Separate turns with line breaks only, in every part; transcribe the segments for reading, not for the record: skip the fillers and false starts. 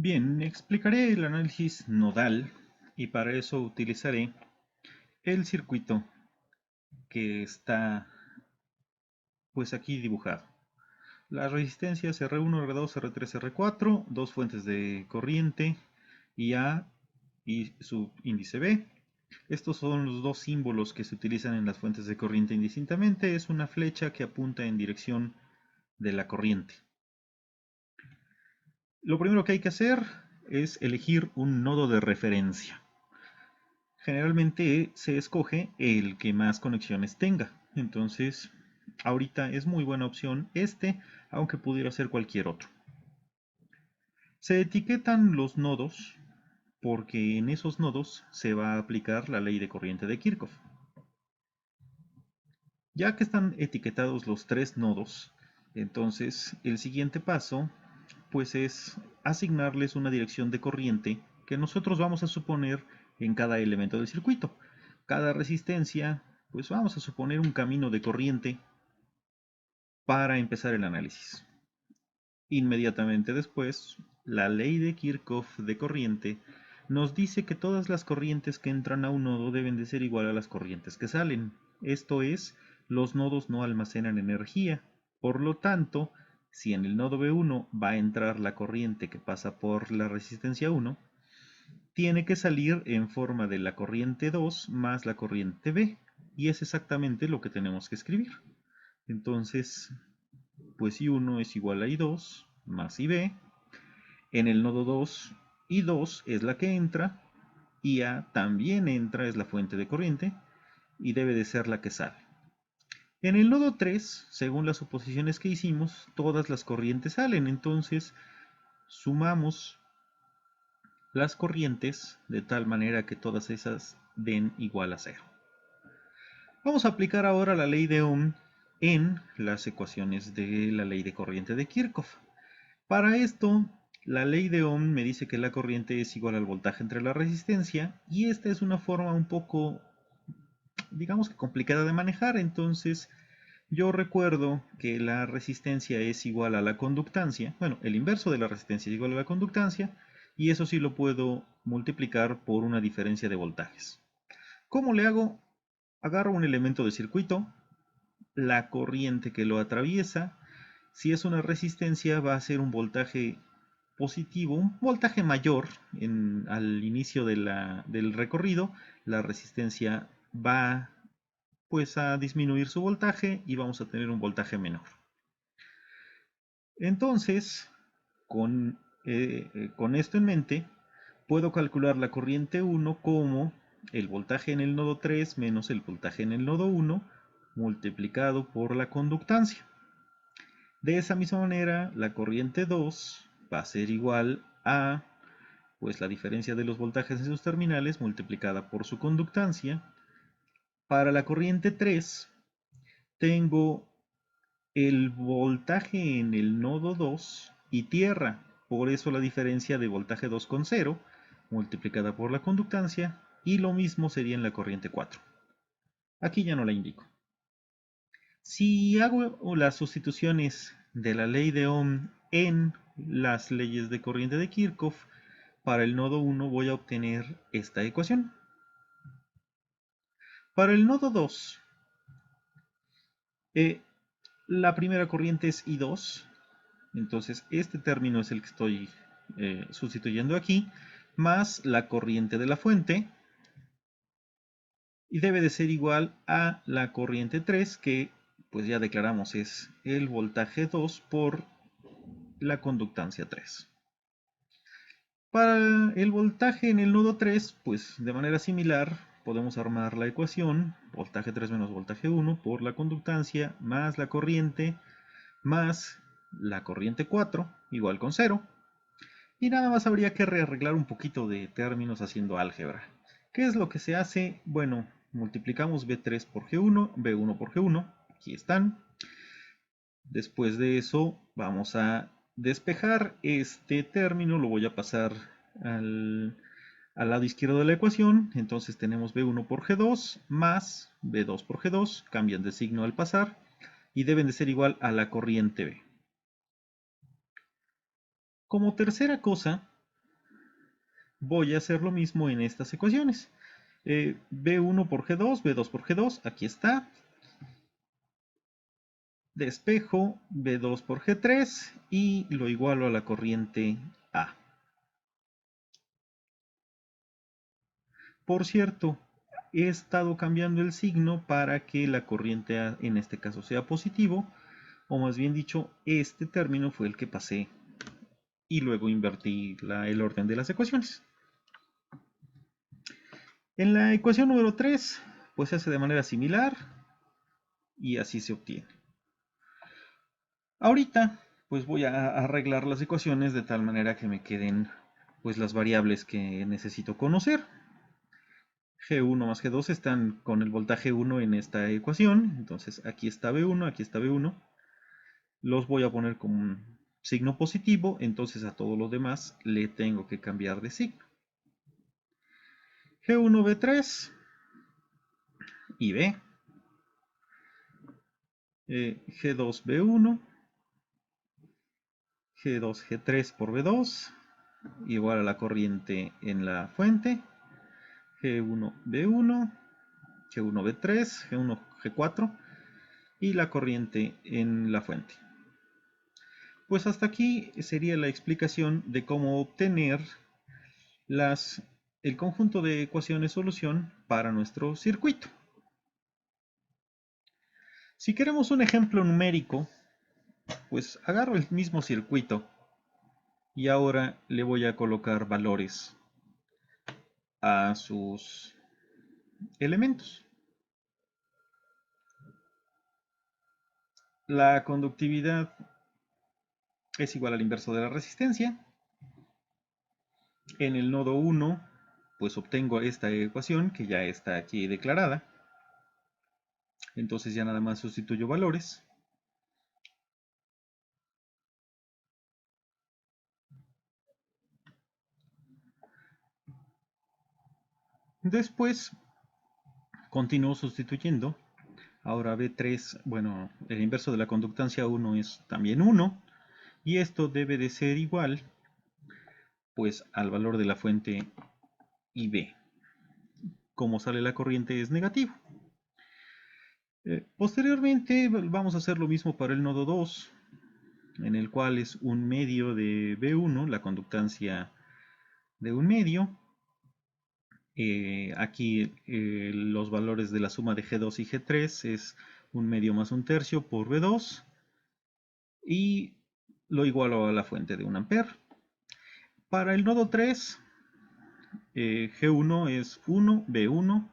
Bien, explicaré el análisis nodal y para eso utilizaré el circuito que está pues aquí dibujado. Las resistencias R1, R2, R3, R4, dos fuentes de corriente IA y su índice B. Estos son los dos símbolos que se utilizan en las fuentes de corriente indistintamente. Es una flecha que apunta en dirección de la corriente. Lo primero que hay que hacer es elegir un nodo de referencia. Generalmente se escoge el que más conexiones tenga. Entonces, ahorita es muy buena opción este, aunque pudiera ser cualquier otro. Se etiquetan los nodos porque en esos nodos se va a aplicar la ley de corriente de Kirchhoff. Ya que están etiquetados los tres nodos, entonces el siguiente paso pues es asignarles una dirección de corriente que nosotros vamos a suponer en cada elemento del circuito. Cada resistencia, pues vamos a suponer un camino de corriente para empezar el análisis. Inmediatamente después, la ley de Kirchhoff de corriente nos dice que todas las corrientes que entran a un nodo deben de ser igual a las corrientes que salen. Esto es, los nodos no almacenan energía. Por lo tanto, si en el nodo B1 va a entrar la corriente que pasa por la resistencia 1, tiene que salir en forma de la corriente 2 más la corriente B. Y es exactamente lo que tenemos que escribir. Entonces, pues I1 es igual a I2 más IB. En el nodo 2, I2 es la que entra, IA también entra, es la fuente de corriente, y debe de ser la que sale. En el nodo 3, según las suposiciones que hicimos, todas las corrientes salen, entonces sumamos las corrientes de tal manera que todas esas den igual a cero. Vamos a aplicar ahora la ley de Ohm en las ecuaciones de la ley de corriente de Kirchhoff. Para esto, la ley de Ohm me dice que la corriente es igual al voltaje entre la resistencia y esta es una forma un poco, digamos que complicada de manejar, entonces yo recuerdo que la resistencia es igual a la conductancia, bueno, el inverso de la resistencia es igual a la conductancia y eso sí lo puedo multiplicar por una diferencia de voltajes. ¿Cómo le hago? Agarro un elemento de circuito, la corriente que lo atraviesa. Si es una resistencia va a ser un voltaje positivo, un voltaje mayor al inicio del recorrido. La resistencia va pues a disminuir su voltaje y vamos a tener un voltaje menor. Entonces, con esto en mente, puedo calcular la corriente 1 como el voltaje en el nodo 3 menos el voltaje en el nodo 1 multiplicado por la conductancia. De esa misma manera, la corriente 2 va a ser igual a pues la diferencia de los voltajes en sus terminales multiplicada por su conductancia. Para la corriente 3 tengo el voltaje en el nodo 2 y tierra, por eso la diferencia de voltaje 2 con 0 multiplicada por la conductancia, y lo mismo sería en la corriente 4. Aquí ya no la indico. Si hago las sustituciones de la ley de Ohm en las leyes de corriente de Kirchhoff, para el nodo 1 voy a obtener esta ecuación. Para el nodo 2, la primera corriente es I2, entonces este término es el que estoy sustituyendo aquí, más la corriente de la fuente, y debe de ser igual a la corriente 3, que pues ya declaramos es el voltaje 2 por la conductancia 3. Para el voltaje en el nodo 3, pues de manera similar podemos armar la ecuación voltaje 3 menos voltaje 1 por la conductancia más la corriente más la corriente 4 igual con 0. Y nada más habría que rearreglar un poquito de términos haciendo álgebra. ¿Qué es lo que se hace? Bueno, multiplicamos B3 por G1, B1 por G1, aquí están. Después de eso vamos a despejar este término, lo voy a pasar al lado izquierdo de la ecuación. Entonces tenemos B1 por G2 más B2 por G2, cambian de signo al pasar y deben de ser igual a la corriente B. Como tercera cosa, voy a hacer lo mismo en estas ecuaciones. B1 por G2, B2 por G2, aquí está. Despejo B2 por G3 y lo igualo a la corriente A. Por cierto, he estado cambiando el signo para que la corriente A en este caso sea positivo, o más bien dicho, este término fue el que pasé y luego invertí el orden de las ecuaciones. En la ecuación número 3, pues se hace de manera similar y así se obtiene. Ahorita, pues voy a arreglar las ecuaciones de tal manera que me queden pues las variables que necesito conocer. G1 más G2 están con el voltaje 1 en esta ecuación, entonces aquí está B1, aquí está B1. Los voy a poner con un signo positivo, entonces a todos los demás le tengo que cambiar de signo. G1, B3 y B. G2, B1, G2, G3 por B2, igual a la corriente en la fuente. G1, B1, G1, B3, G1, G4 y la corriente en la fuente. Pues hasta aquí sería la explicación de cómo obtener el conjunto de ecuaciones solución para nuestro circuito. Si queremos un ejemplo numérico, pues agarro el mismo circuito y ahora le voy a colocar valores a sus elementos. La conductividad es igual al inverso de la resistencia. En el nodo 1, pues obtengo esta ecuación que ya está aquí declarada. Entonces ya nada más sustituyo valores. Después continúo sustituyendo. Ahora B3, bueno, el inverso de la conductancia 1 es también 1. Y esto debe de ser igual pues al valor de la fuente IB. Como sale la corriente es negativo. Posteriormente vamos a hacer lo mismo para el nodo 2, en el cual es un medio de B1, la conductancia de un medio. Aquí los valores de la suma de G2 y G3 es un medio más un tercio por B2 y lo igualo a la fuente de 1 ampere. Para el nodo 3, G1 es 1, B1,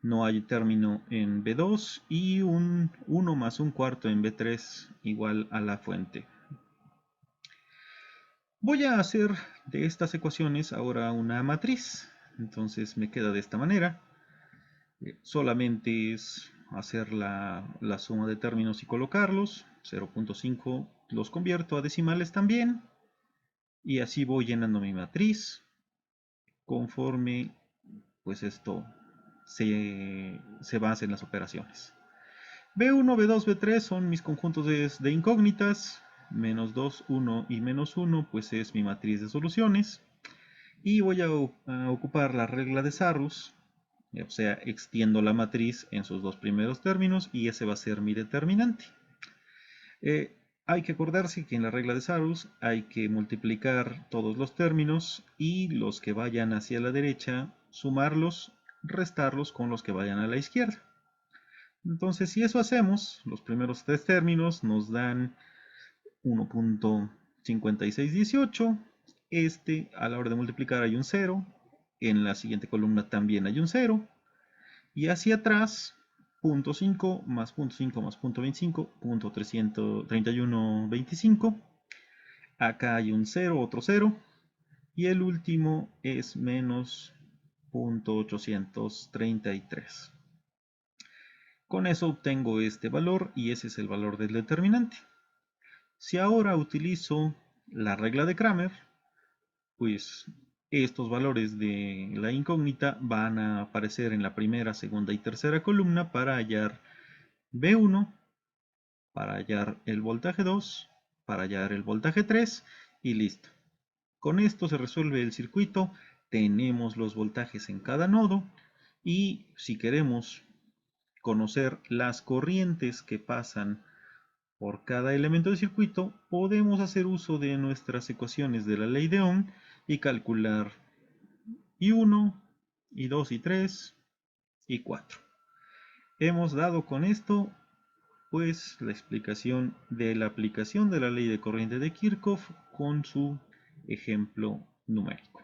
no hay término en B2 y un 1 más un cuarto en B3 igual a la fuente. Voy a hacer de estas ecuaciones ahora una matriz, entonces me queda de esta manera. Solamente es hacer la suma de términos y colocarlos. 0.5 los convierto a decimales también. Y así voy llenando mi matriz conforme pues esto se basa en las operaciones. B1, B2, B3 son mis conjuntos de incógnitas. Menos 2, 1 y menos 1 pues es mi matriz de soluciones. Y voy a ocupar la regla de Sarrus, o sea, extiendo la matriz en sus dos primeros términos y ese va a ser mi determinante. Hay que acordarse que en la regla de Sarrus hay que multiplicar todos los términos y los que vayan hacia la derecha, sumarlos, restarlos con los que vayan a la izquierda. Entonces, si eso hacemos, los primeros tres términos nos dan 1.5618. A la hora de multiplicar hay un 0. En la siguiente columna también hay un 0. Y hacia atrás, 0.5 más 0.5 más 0.25, 0.33125. Acá hay un 0, otro 0. Y el último es menos 0.833. Con eso obtengo este valor y ese es el valor del determinante. Si ahora utilizo la regla de Kramer, pues estos valores de la incógnita van a aparecer en la primera, segunda y tercera columna para hallar B1, para hallar el voltaje 2, para hallar el voltaje 3 y listo. Con esto se resuelve el circuito tenemos los voltajes en cada nodo y si queremos conocer las corrientes que pasan por cada elemento del circuito, podemos hacer uso de nuestras ecuaciones de la ley de Ohm y calcular I1, I2, I3, I4. Hemos dado con esto pues la explicación de la aplicación de la ley de corriente de Kirchhoff con su ejemplo numérico.